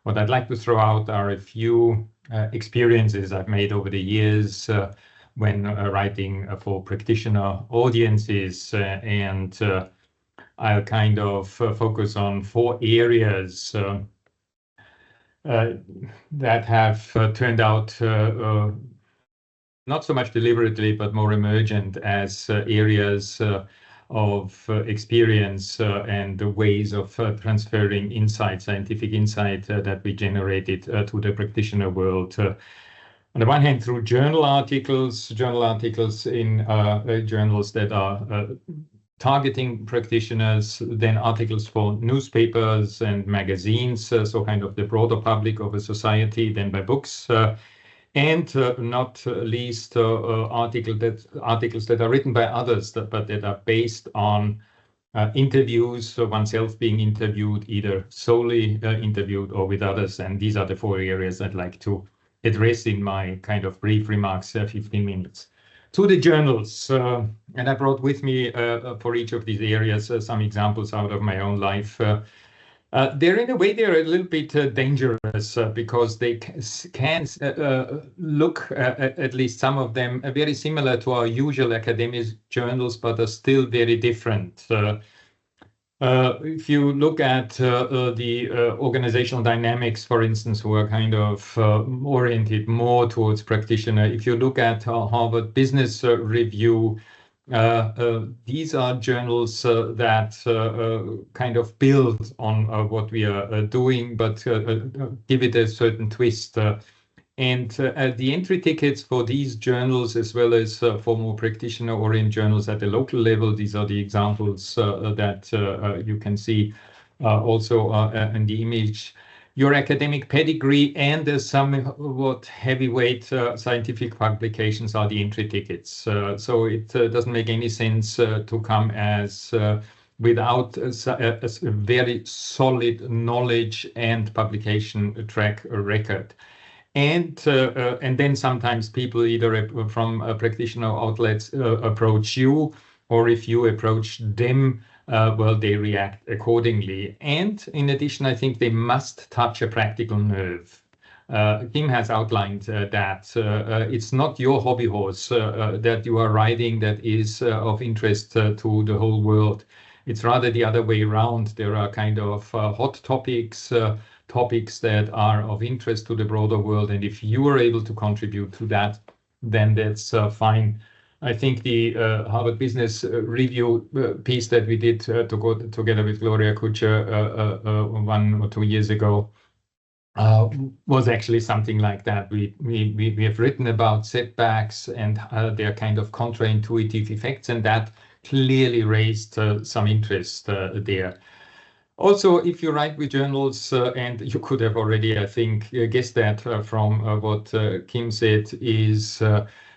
what I'd like to throw out are a few experiences I've made over the years when writing for practitioner audiences, and I'll kind of focus on 4 areas that have turned out not so much deliberately, but more emergent as areas of experience and the ways of transferring insight, scientific insight that we generated to the practitioner world. On the one hand, through journal articles in journals that are targeting practitioners, then articles for newspapers and magazines, so kind of the broader public of a society, then by books, and not least articles that are written by others, but that are based on interviews, so oneself being interviewed, either solely interviewed or with others. And these are the 4 areas I'd like to address in my kind of brief remarks, 15 minutes. To the journals, and I brought with me for each of these areas some examples out of my own life. They're in a way, they're a little bit dangerous because they can look, at least some of them, very similar to our usual academic journals, but are still very different. If you look at the organizational dynamics, for instance, who are kind of oriented more towards practitioner, if you look at Harvard Business Review, these are journals that kind of build on what we are doing, but give it a certain twist. And the entry tickets for these journals, as well as for more practitioner-oriented journals at the local level, these are the examples that you can see also in the image. Your academic pedigree and somewhat heavyweight scientific publications are the entry tickets. So it doesn't make any sense to come as without a very solid knowledge and publication track record. And then sometimes people either from practitioner outlets approach you, or if you approach them, well, they react accordingly. And in addition, I think they must touch a practical nerve. Kim has outlined that it's not your hobby horse that you are riding that is of interest to the whole world. It's rather the other way around. There are kind of hot topics, topics that are of interest to the broader world. And if you are able to contribute to that, then that's fine. I think the Harvard Business Review piece that we did together with Gloria Kutscher 1 or 2 years ago was actually something like that. We have written about setbacks and their kind of counterintuitive effects, and that clearly raised some interest there. Also, if you write with journals, and you could have already, I think, guessed that from what Kim said, is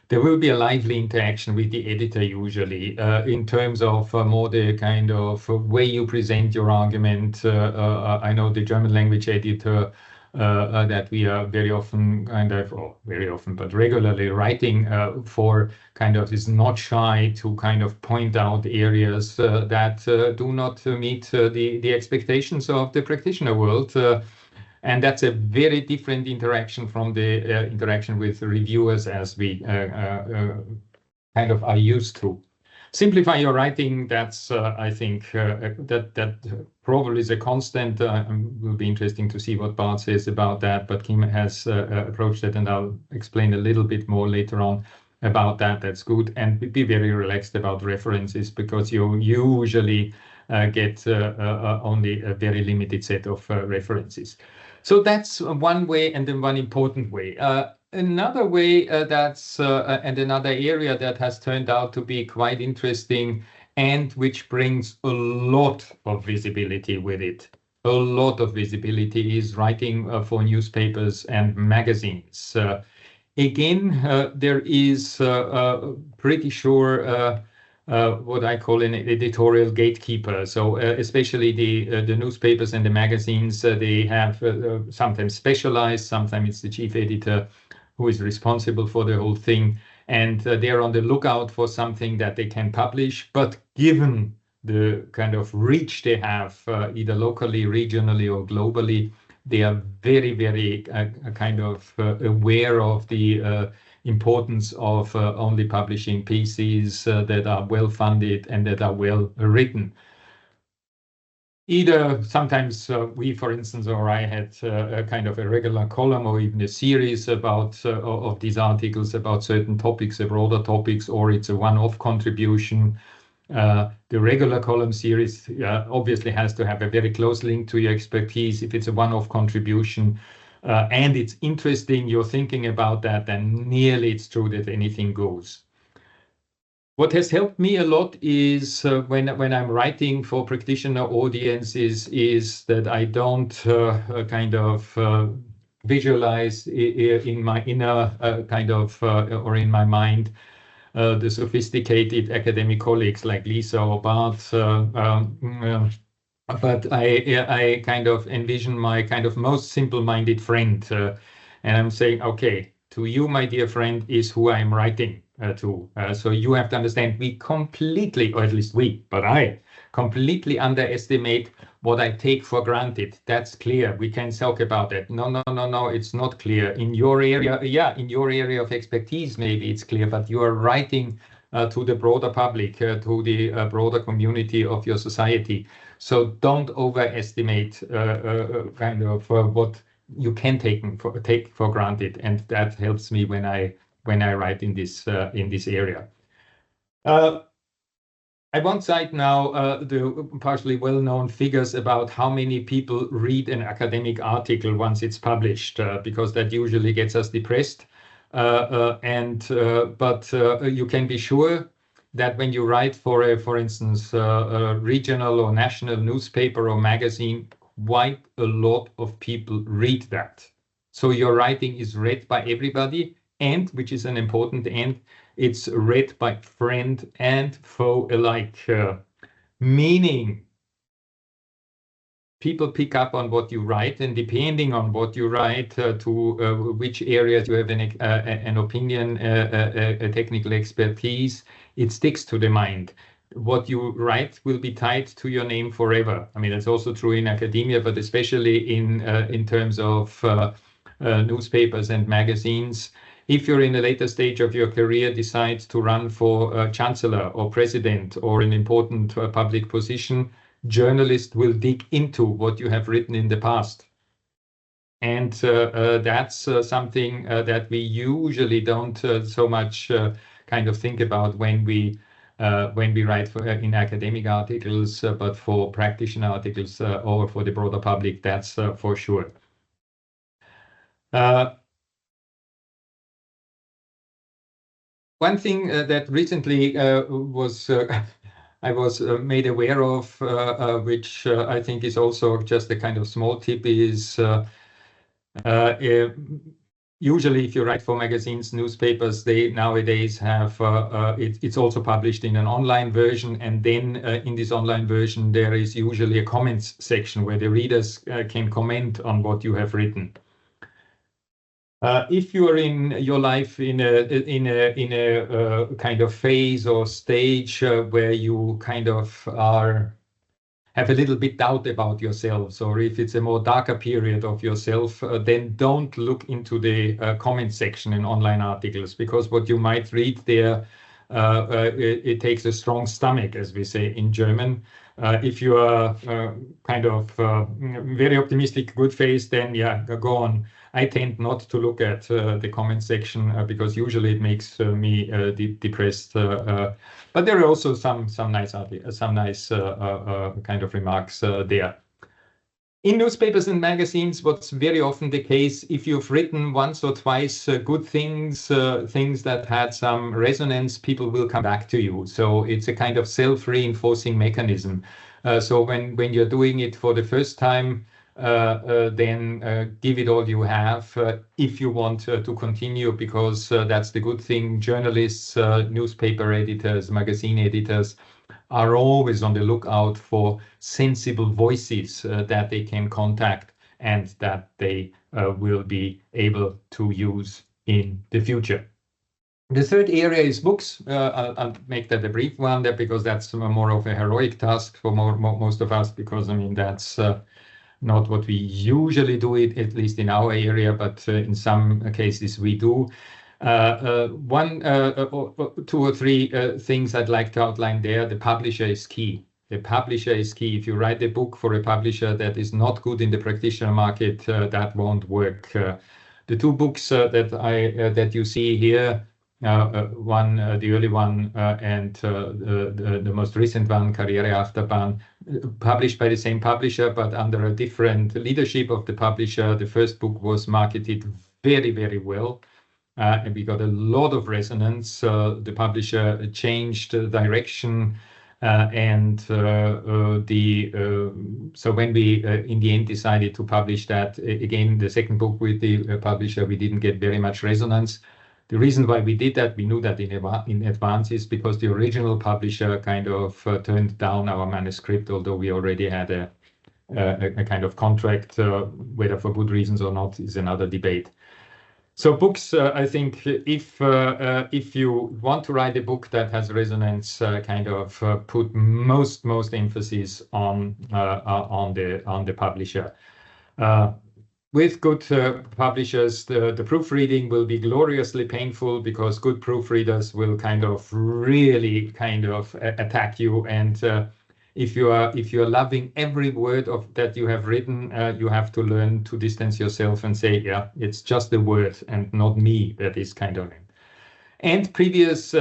there will be a lively interaction with the editor usually in terms of more the kind of way you present your argument. I know the German language editor that we are very often but regularly writing for kind of is not shy to kind of point out areas that do not meet the expectations of the practitioner world. And that's a very different interaction from the interaction with reviewers as we kind of are used to. Simplify your writing, that's, I think, that probably is a constant. Will be interesting to see what Bart says about that, but Kim has approached it, and I'll explain a little bit more later on about that. That's good. And be very relaxed about references, because you usually get only a very limited set of references. So that's one way, and then one important way. Another way and another area that has turned out to be quite interesting, and which brings a lot of visibility with it. A lot of visibility is writing for newspapers and magazines. Again, there is pretty sure what I call an editorial gatekeeper. So especially the newspapers and the magazines, they have sometimes specialized, sometimes it's the chief editor who is responsible for the whole thing. And they're on the lookout for something that they can publish. But given the kind of reach they have, either locally, regionally, or globally, They are very, very kind of aware of the importance of only publishing pieces that are well funded and that are well written. Either sometimes we, for instance, or I had a kind of a regular column or even a series about of these articles about certain topics, broader topics, or it's a one-off contribution. The regular column series obviously has to have a very close link to your expertise. If it's a one-off contribution and it's interesting, you're thinking about that, then nearly it's true that anything goes. What has helped me a lot is when I'm writing for practitioner audiences is that I don't kind of visualize in my inner kind of or in my mind the sophisticated academic colleagues like Lisa or Bart, but I kind of envision my kind of most simple-minded friend, and I'm saying, okay, to you, my dear friend, is who I'm writing to. So you have to understand we completely, or at least we, but I completely underestimate what I take for granted. That's clear. We can talk about it. No, it's not clear. In your area, yeah, in your area of expertise, maybe it's clear, but you are writing to the broader public, to the broader community of your society. So don't overestimate kind of what you can take for granted, and that helps me when I write in this area. I won't cite now the partially well-known figures about how many people read an academic article once it's published, because that usually gets us depressed. But you can be sure that when you write for instance, a regional or national newspaper or magazine, quite a lot of people read that. So your writing is read by everybody, and which is an important end, it's read by friend and foe alike, meaning people pick up on what you write, and depending on what you write, to which areas you have an opinion, a technical expertise, it sticks to the mind. What you write will be tied to your name forever. I mean, that's also true in academia, but especially in terms of newspapers and magazines. If you're in a later stage of your career, decide to run for chancellor or president or an important public position, journalists will dig into what you have written in the past. And that's something that we usually don't so much kind of think about when we write in academic articles, but for practitioner articles or for the broader public, that's for sure. One thing that recently was I was made aware of, which I think is also just a kind of small tip, is usually if you write for magazines, newspapers, they nowadays have it's also published in an online version, and then in this online version there is usually a comments section where the readers can comment on what you have written. If you are in your life in a kind of phase or stage where you kind of have a little bit doubt about yourselves, or if it's a more darker period of yourself, then don't look into the comment section in online articles, because what you might read there, it takes a strong stomach, as we say in German. If you are kind of very optimistic, good face, then yeah, go on. I tend not to look at the comment section because usually it makes me depressed. But there are also some nice kind of remarks there. In newspapers and magazines, what's very often the case, if you've written once or twice good things, things that had some resonance, people will come back to you. So it's a kind of self-reinforcing mechanism. So when you're doing it for the first time, then give it all you have if you want to continue, because that's the good thing. Journalists, newspaper editors, magazine editors are always on the lookout for sensible voices that they can contact and that they will be able to use in the future. The third area is books. I'll make that a brief one there, because that's more of a heroic task for most of us, because I mean that's not what we usually do it, at least in our area, but in some cases we do. Two or three things I'd like to outline there. The publisher is key. The publisher is key. If you write a book for a publisher that is not good in the practitioner market, that won't work. The two books that you see here, the early one, and the most recent one, Karriereachterbahn, published by the same publisher, but under a different leadership of the publisher. The first book was marketed very, very well. And we got a lot of resonance. The publisher changed direction, so when we in the end decided to publish that again, the second book with the publisher, we didn't get very much resonance. The reason why we did that, we knew that in advance, is because the original publisher kind of turned down our manuscript, although we already had a kind of contract, whether for good reasons or not is another debate. So books, I think, if you want to write a book that has resonance, kind of put most emphasis on the publisher. With good publishers, the proofreading will be gloriously painful, because good proofreaders will kind of really attack you, and if you are loving every word of that you have written, you have to learn to distance yourself and say, yeah, it's just the word and not me that is kind of. And previous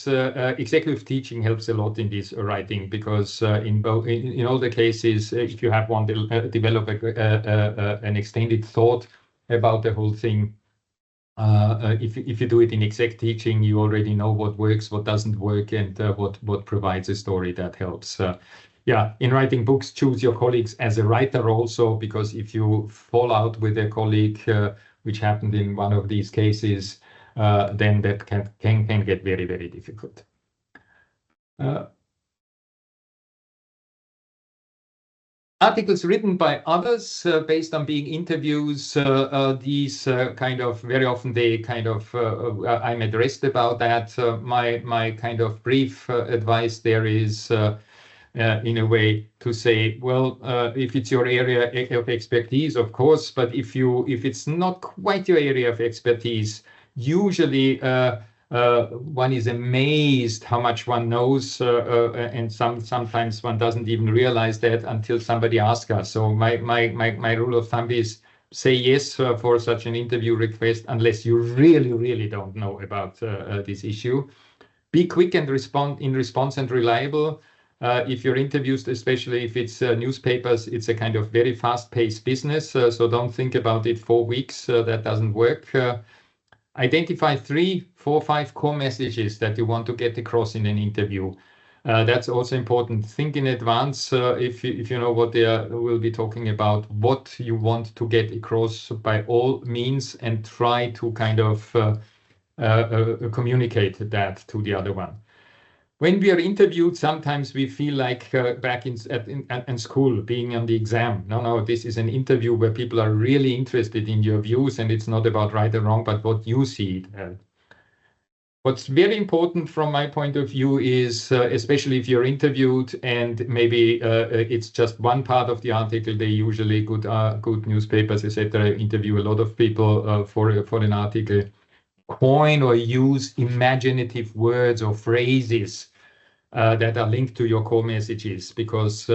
executive teaching helps a lot in this writing, because in all the cases, if you have one develop an extended thought about the whole thing, if you do it in exec teaching, you already know what works, what doesn't work, and what provides a story that helps. In writing books, choose your colleagues as a writer also, because if you fall out with a colleague, which happened in one of these cases, then that can get very, very difficult. Articles written by others based on being interviews, these kind of very often I'm addressed about that. My kind of brief advice there is in a way to say, well, if it's your area of expertise, of course, but if it's not quite your area of expertise, usually one is amazed how much one knows, and sometimes one doesn't even realize that until somebody asks us. So my rule of thumb is say yes for such an interview request unless you really don't know about this issue. Be quick and response and reliable. If you're interviewed, especially if it's newspapers, it's a kind of very fast-paced business, so don't think about it 4 weeks. That doesn't work. Identify 3, 4, 5 core messages that you want to get across in an interview. That's also important. Think in advance if you know what they will be talking about, what you want to get across by all means, and try to kind of communicate that to the other one. When we are interviewed, sometimes we feel like back in school, being on the exam. No, this is an interview where people are really interested in your views, and it's not about right or wrong, but what you see. What's very important from my point of view is, especially if you're interviewed and maybe it's just one part of the article, they usually good newspapers, etc., interview a lot of people for an article. Coin or use imaginative words or phrases that are linked to your core messages, because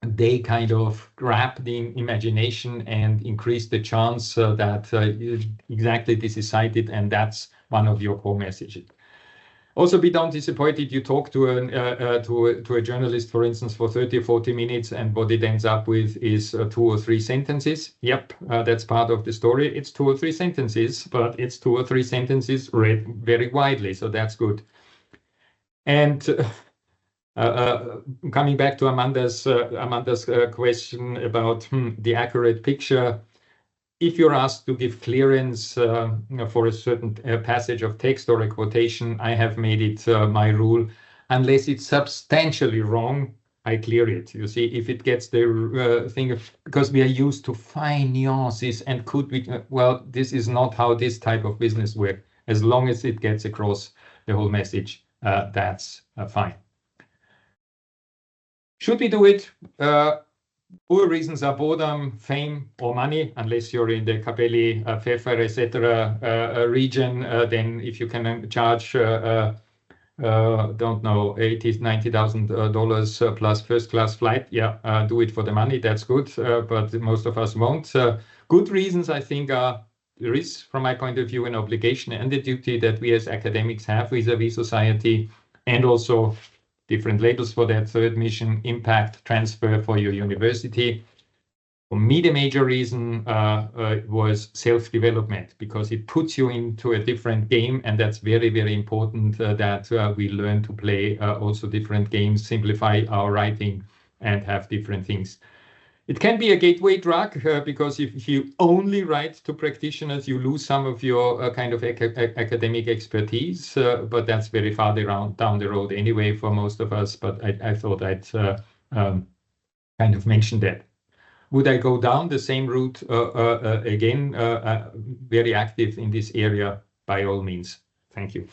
they kind of grab the imagination and increase the chance that exactly this is cited, and that's one of your core messages. Also, don't be disappointed. You talk to a journalist, for instance, for 30 or 40 minutes, and what it ends up with is 2 or 3 sentences. Yep, that's part of the story. It's 2 or 3 sentences, but it's 2 or 3 sentences read very widely, so that's good. And coming back to Amanda's question about the accurate picture, if you're asked to give clearance for a certain passage of text or a quotation, I have made it my rule, unless it's substantially wrong, I clear it. You see, if it gets the thing of, because we are used to fine nuances and could be, well, this is not how this type of business works. As long as it gets across the whole message, that's fine. Should we do it? Poor reasons are boredom, fame, or money, unless you're in the Capelli, Pfeffer, etc. Region. Then if you can charge, don't know, $80,000-$90,000 plus first class flight, yeah, do it for the money. That's good, but most of us won't. Good reasons, I think, are there is, from my point of view, an obligation and a duty that we as academics have vis-a-vis society, and also different labels for that third mission: impact transfer for your university. For me, the major reason was self-development, because it puts you into a different game, and that's very, very important that we learn to play also different games, simplify our writing, and have different things. It can be a gateway drug because if you only write to practitioners, you lose some of your kind of academic expertise, but that's very far down the road anyway for most of us. But I thought I'd kind of mention that. Would I go down the same route again? Very active in this area, by all means. Thank you.